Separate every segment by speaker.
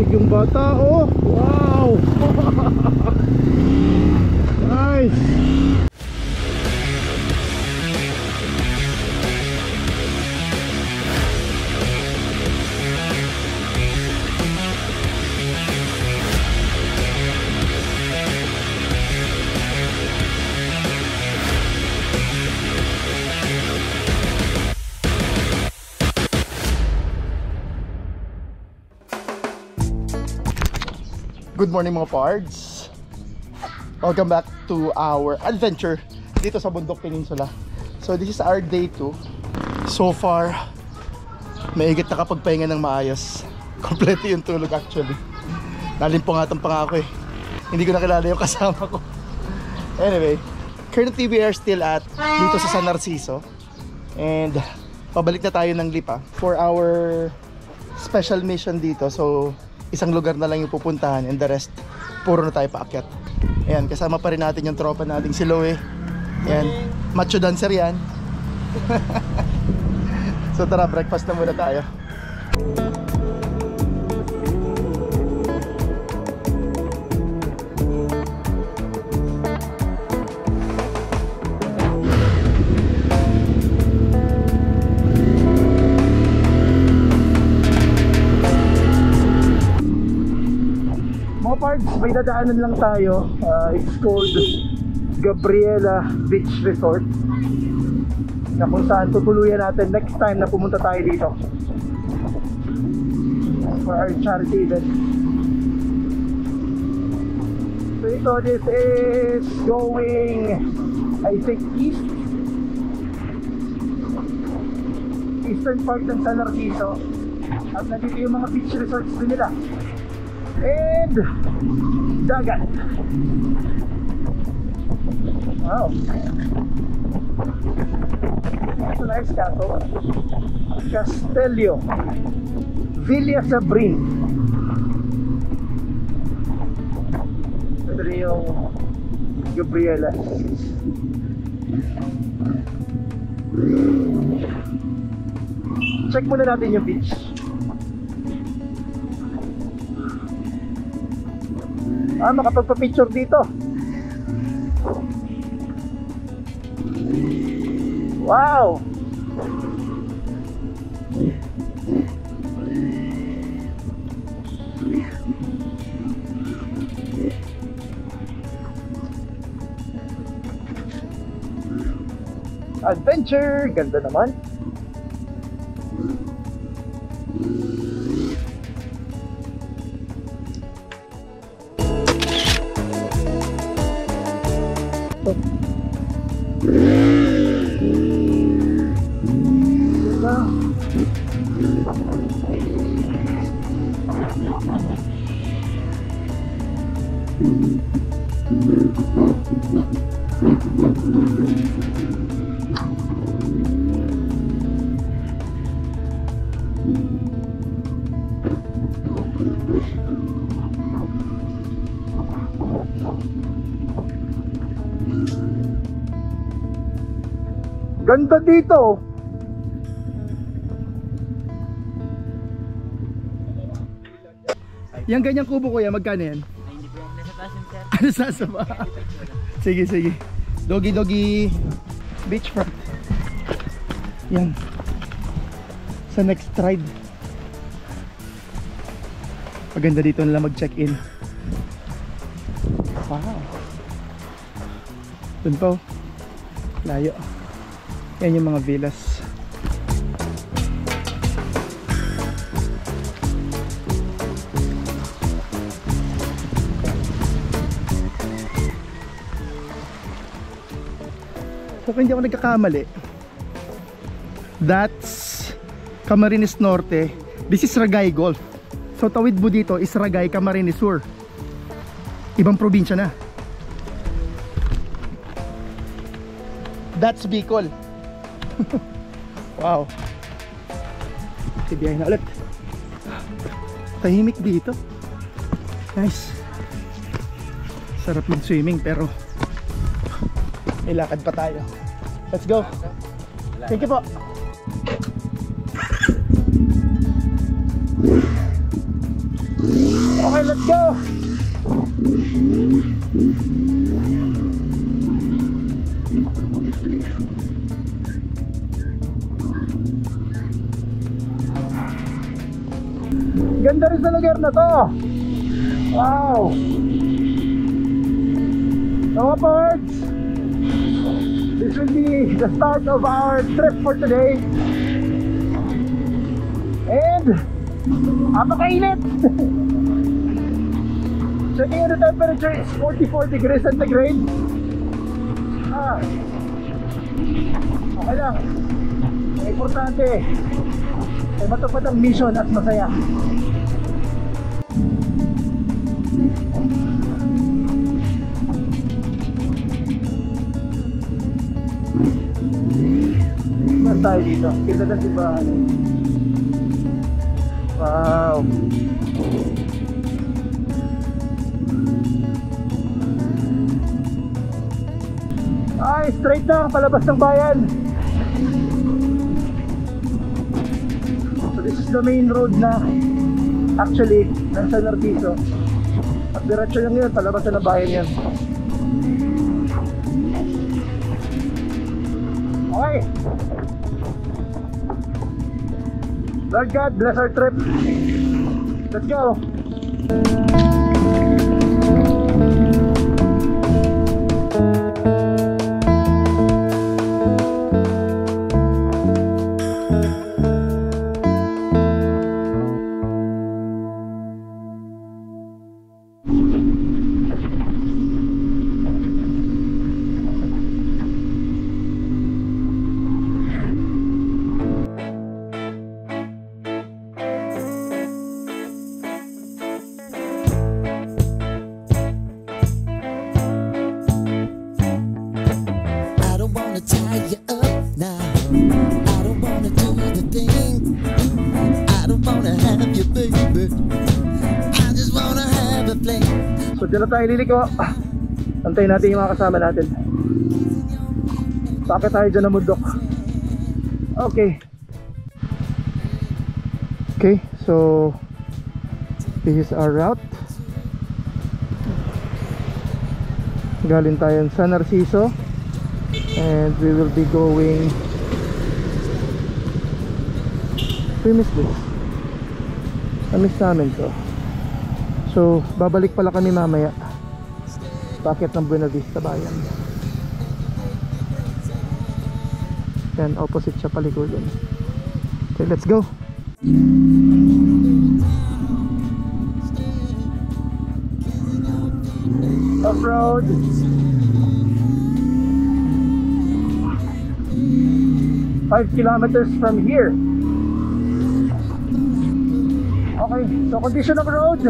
Speaker 1: Lamig yung bata, oh. Wow. Nice. Good morning mga pards. Welcome back to our adventure dito sa Bundok Peninsula. So this is our day 2. So far maigit nakapagpahinga ng maayos. Kompleto yung tulog actually. Nalimpungatan pa nga ako eh. Hindi ko nakilala yung kasama ko. Anyway, currently we are still at dito sa San Narciso. And pabalik na tayo ng Lipa for our special mission dito. So isang lugar na lang yung pupuntahan and the rest puro na tayo paakyat. Ayan, kasama pa rin natin yung tropa nating si Loe. Ayan, macho dancer yan. So tara, breakfast na muna tayo. May dadaanan lang tayo. It's called Gabriela Beach Resort, na kung saan tutuluyan natin next time na pumunta tayo dito for our charity event. So ito, this is going, I think, eastern part ng San Narciso. At nandito yung mga beach resorts din nila and dagat. Wow, it's a nice castle. Castello Villa Sabrin. Ito rin yung Gabriela. Check muna natin yung beach. Makapagpa-picture dito. Wow. Adventure, ganda naman. Ganda dito. Yung ganyang kubo kuya, magkano yan?
Speaker 2: Ay, hindi po yung nasa taas yung sir.
Speaker 1: Ano sasama? Sige, sige. Doggy doggy beachfront. Yan. Sa next ride. Maganda dito nila mag-check-in. Wow. Dun po. Layo. Yan yung mga villas. So kung hindi ako nagkakamali, that's Camarines Norte. This is Ragay Golf. So tawid mo dito is Ragay, Camarines Sur. Ibang probinsya na. That's Bicol. Wow. Tibiyahin na ulit. Tahimik dito. Nice. Sarap mag-swimming pero may lakad pa tayo. Let's go. Thank you po. go! Ganda rin sa lugar na to. Wow. Mga parts, this will be the start of our trip for today. And napakainit. Checking the temperature is 44 degrees centigrade. Okay lang. Ang importante ay matupad ang mission at masaya. Saan tayo dito? Kita na si ba? Wow. Ay, straight na palabas ng bayan. So this is the main road na actually ng San Narciso. At diretso lang yun, palabas na ng bayan yan. Okay. Lord God, bless our trip. Let's go.
Speaker 3: Tie you up now. I don't wanna do the thing. I don't wanna have you, baby. I just wanna have a fling.
Speaker 1: So dyan na tayo liliko. Antayin natin yung mga kasama natin. Bakit tayo dyan na mundok? Okay. Okay, so this is our route. Galing tayo sa San Narciso. And we will be going. We miss this. Miss namin to. So babalik pala kami mamaya. Bakit ng Buena Vista Bayan. Then opposite siya palikudan. Okay, let's go. Off-road. 5 kilometers from here. Okay, so condition of road,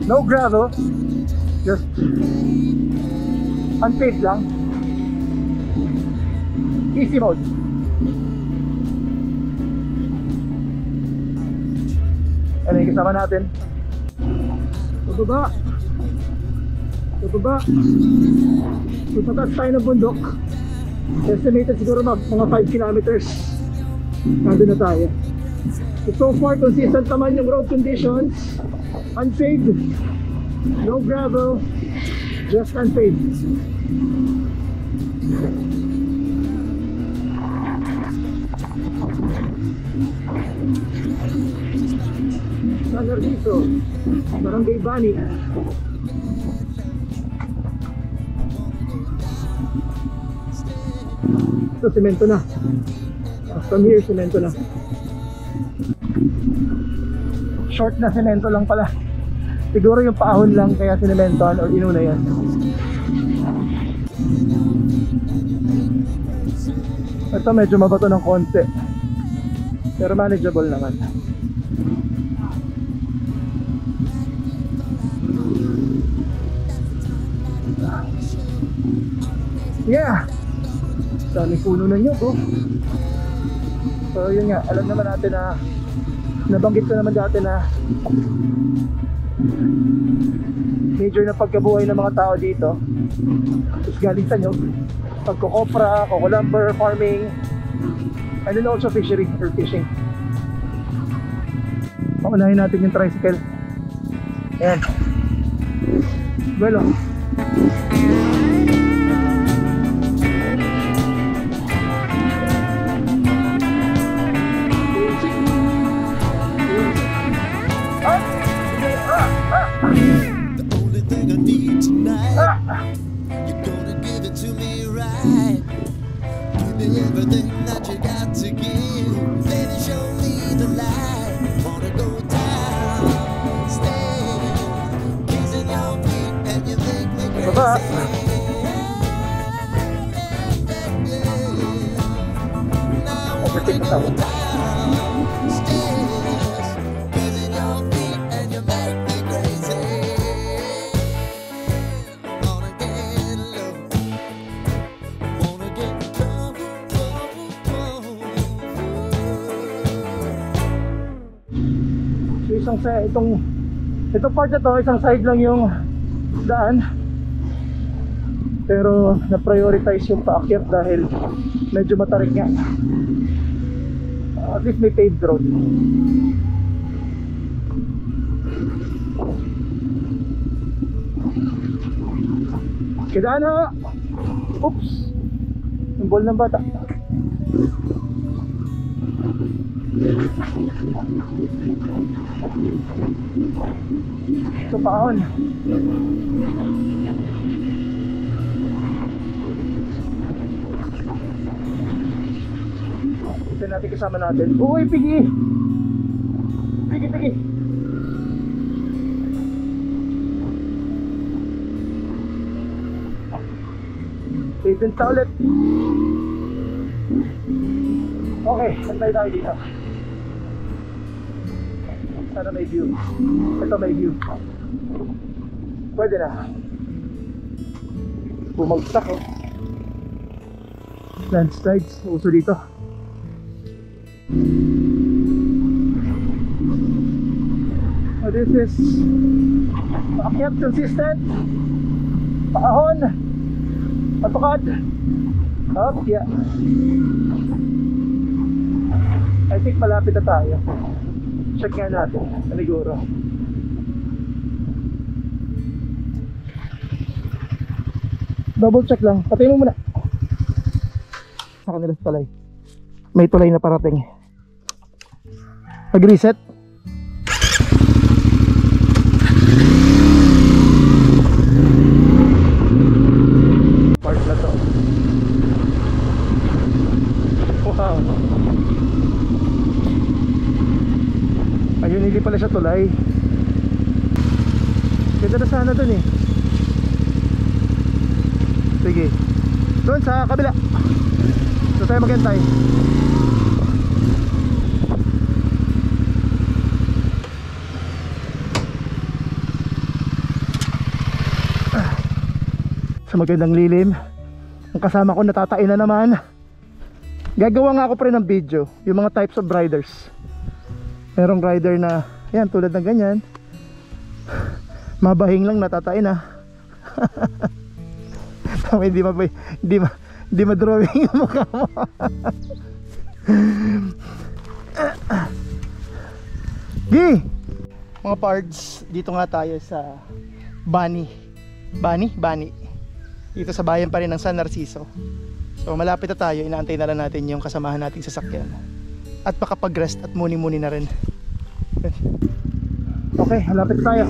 Speaker 1: no gravel, just unpaved lang. Easy mode. Ano yung kasama natin? Bababa. Bababa. So pataas tayo ng bundok. Estimated siguro mga 5 kilometers. Nandun na tayo. So far consistent naman yung road conditions. Unpaved, no gravel, just unpaved. San Narciso, Barangay Bani. Ito, semento na. From here, semento na. Short na semento lang pala. Siguro yung paahon lang kaya sinementoan or inuna yan. Ito medyo mabato ng konti. Pero manageable naman. Yeah! Dami puno na nyug, oh. So yun nga, alam naman natin na nabanggit ko naman dati na major na pagkabuhay ng mga tao dito is galing sa nyug. Pagkukopra, kukulumber, farming, and then also fishery or fishing. Paunahin natin yung tricycle. Ayan. Bueno.
Speaker 3: The only thing I need tonight, you're gonna give it to me right. Give me everything that you got to give. Baby, show me the light. Wanna go down, stay, kissing your feet, and you make me crazy.
Speaker 1: Baba.
Speaker 3: Now I wanna go down, stay, kissing your feet, and you make me crazy. Wanna get low, wanna get low.
Speaker 1: So itong part na to, isang side lang yung daan. Pero na-prioritize yung paakyat dahil medyo matarik nga. At least may paved road. Kidaan ho! Oops! Yung ball ng bata. Ito paon. Ito natin kasama natin. Uy, pigi! Pigi, pigi! Pavement na ulit. Okay, antay tayo dito. Sana may view. Ito may view. Pwede na. Bumagsak oh. Landslides, uso dito. So this is paakyat consistent. Paahon. Patukad. Up, yeah. I think malapit na tayo. Check nga natin, siguro. Double check lang, patayin mo muna. Sa kanila sa tulay. May tulay na parating. Mag-reset. Part na to. Wow. Ayun, hindi pala siya tulay. Ganda na sana dun eh. Sige, doon sa kabila. So tayo maghintay. Sa magandang lilim. Ang kasama ko natatain na naman. Gagawa nga ako pa rin ng video yung mga types of riders. Merong rider na yan tulad ng ganyan, mabahing lang natatain na. Hindi ma-drawing yung mukha mo. Gi! Mga pards, dito nga tayo sa Bani. Dito sa bayan pa rin ng San Narciso. So malapit na tayo, inaantay na lang natin yung kasamahan nating sasakyan. At makapag-rest at muni-muni na rin. Okay, malapit tayo.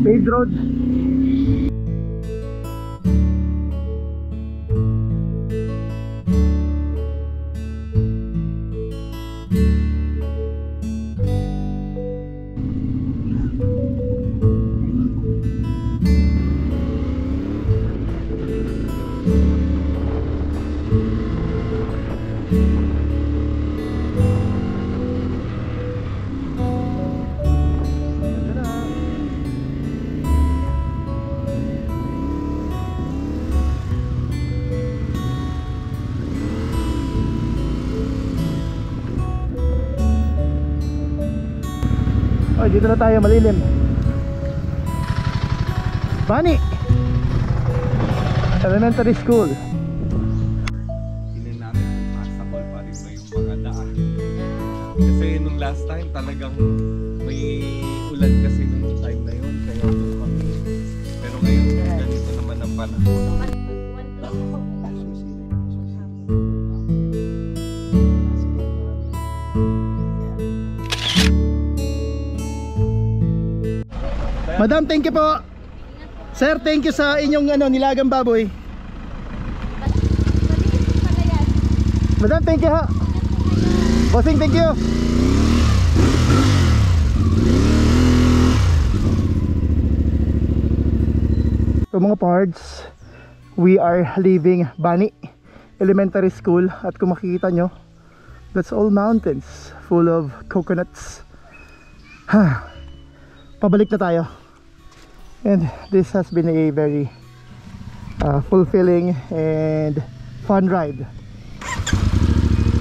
Speaker 1: Paved road. Oh, dito na tayo, malilim. Bani Elementary School.
Speaker 4: Tingnan natin kung passable pa rin ba yung mga daan. Kasi nung last time talagang may ulan kasi nung time na yun. Kaya doon kami. Pero ngayon ganito naman ang panahon.
Speaker 1: Madam, thank you po. Sir, thank you sa inyong nilagang baboy. Madam, thank you ha. Bossing, thank you. So mga pards, we are leaving Bani Elementary School. At kung makikita nyo, that's all mountains full of coconuts. Pabalik na tayo. And this has been a very fulfilling and fun ride.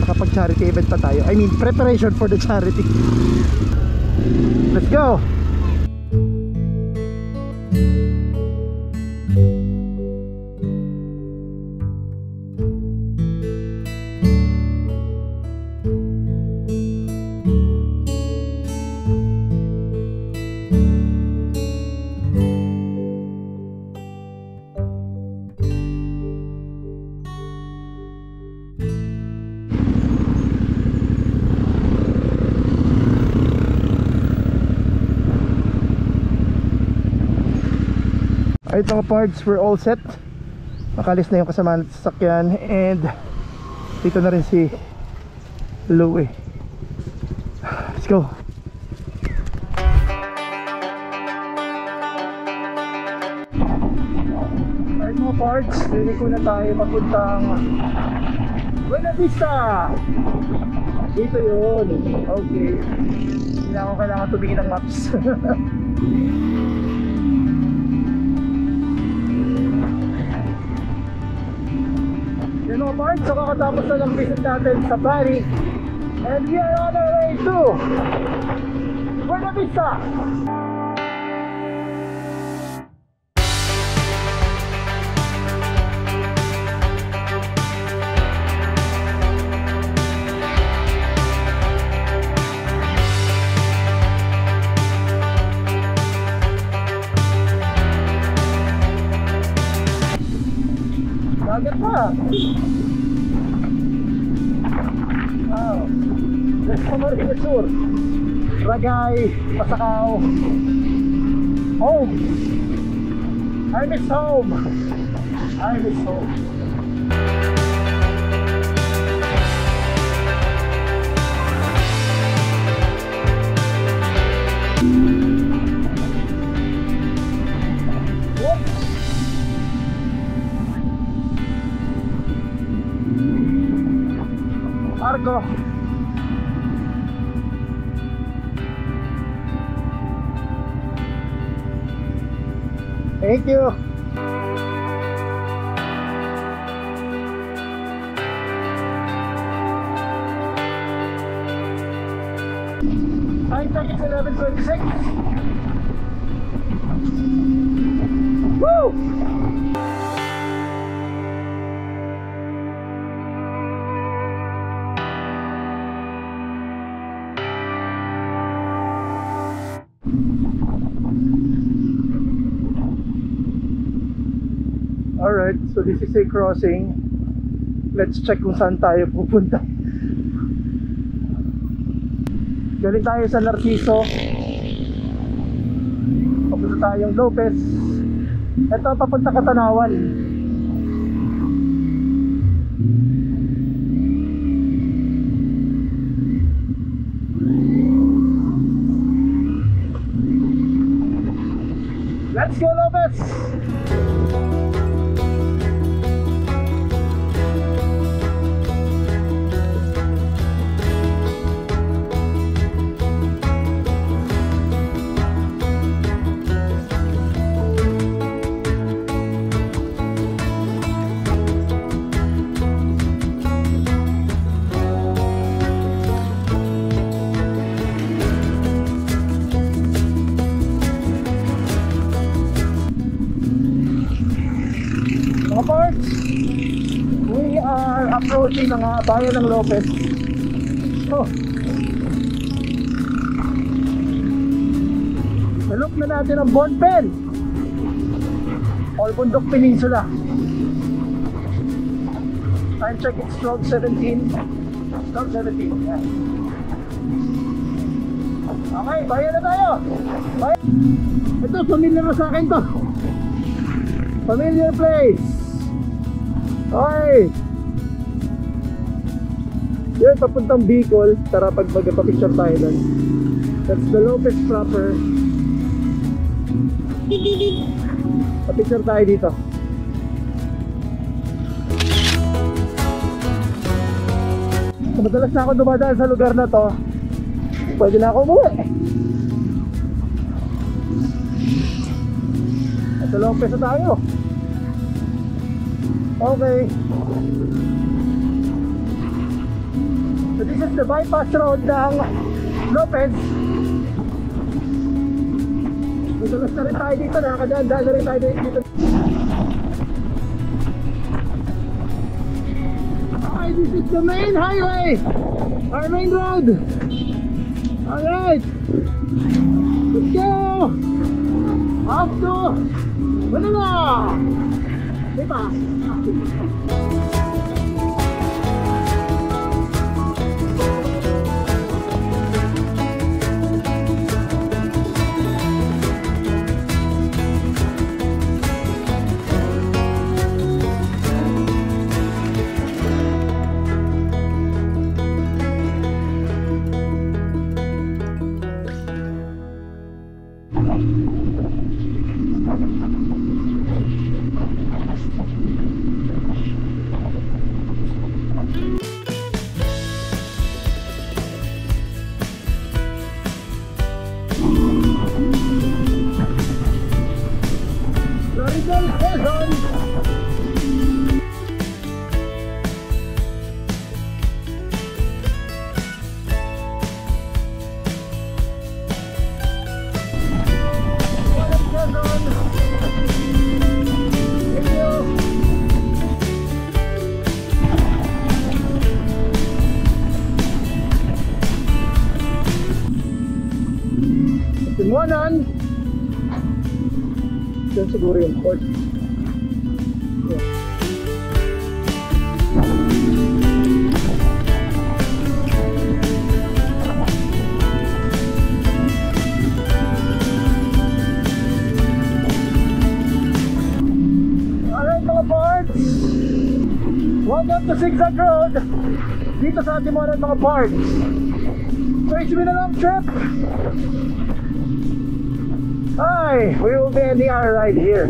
Speaker 1: Nakapag charity event pa tayo. I mean preparation for the charity. Let's go! Alright mga parts, we're all set. Makalis na yung kasama natin sa sasakyan. And dito na rin si Louie. Let's go. Alright mga parts, liliko na tayo papuntang Buena Vista. Dito yun. Okay. Hindi na ako kailangan tumingin ng maps. Yan mga parts, so kakatapos na ng visit natin sa Bani. And we are on our way to Buena Vista. Dagat pa. Wow. There's Camarines Sur, Ragay, Pasakaw. Home. I miss home. I miss home. Argo. Thank you. Time check is 11:26. Woo! Alright, so this is a crossing. Let's check kung saan tayo pupunta. Galing tayo sa Narciso. Papunta tayong Lopez. Ito papunta Katanawan. Let's go Lopez! city ng bayan ng Lopez. Oh. Nalook na natin ang Bonpen or Bundok Peninsula. Time check, it's 12:17. 12:17, yeah. Okay, bayan na tayo. Bayan. Ito, familiar na sa akin to. Familiar place. Okay. Yan, papuntang Bicol. Tara, pag magpapicture tayo doon. That's the Lopez proper. Papicture tayo dito. Madalas na ako dumadaan sa lugar na to. Pwede na ako umuwi. Ito Lopez na tayo. Okay. So this is the bypass road ng Lopez. Madalas na rin tayo dito. Nakakadaan-daan na rin tayo dito. Okay, this is the main highway. Our main road. Alright. Let's go. Off to Manila. Diba? Timuanan. Diyan siguro yung port. Yeah. Alright mga parts, welcome to Zigzag Road dito sa Timuanan mga parts. So it's been a long trip. Hi, we will be ending our ride here.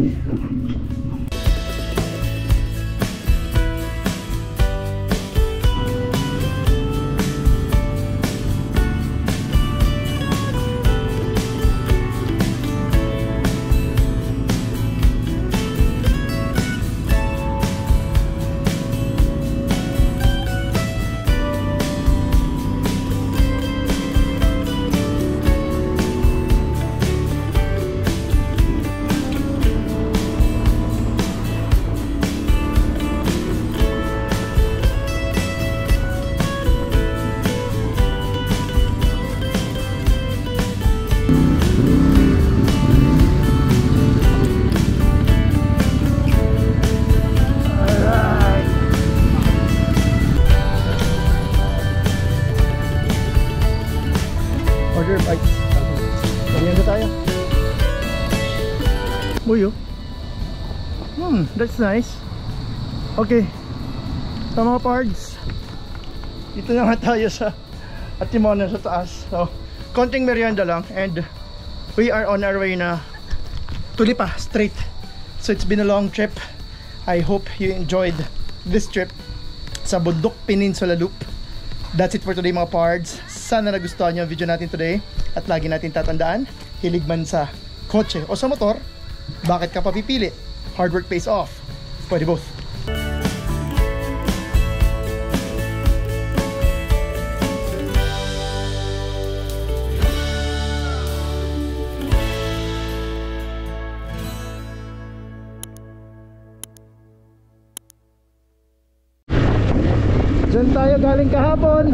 Speaker 1: Order bike. Ganyan na tayo. Uy, oh. That's nice. Okay. So mga pards, dito na nga tayo sa Atimonan sa taas. So, konting merienda lang and we are on our way na Tulipa straight. So it's been a long trip. I hope you enjoyed this trip sa Bundok Peninsula Loop. That's it for today mga pards. Sana nagustuhan nyo ang video natin today. At lagi natin tatandaan, hilig man sa kotse o sa motor, bakit ka papipili? Hard work pays off. Pwede both. Doon tayo galing kahapon.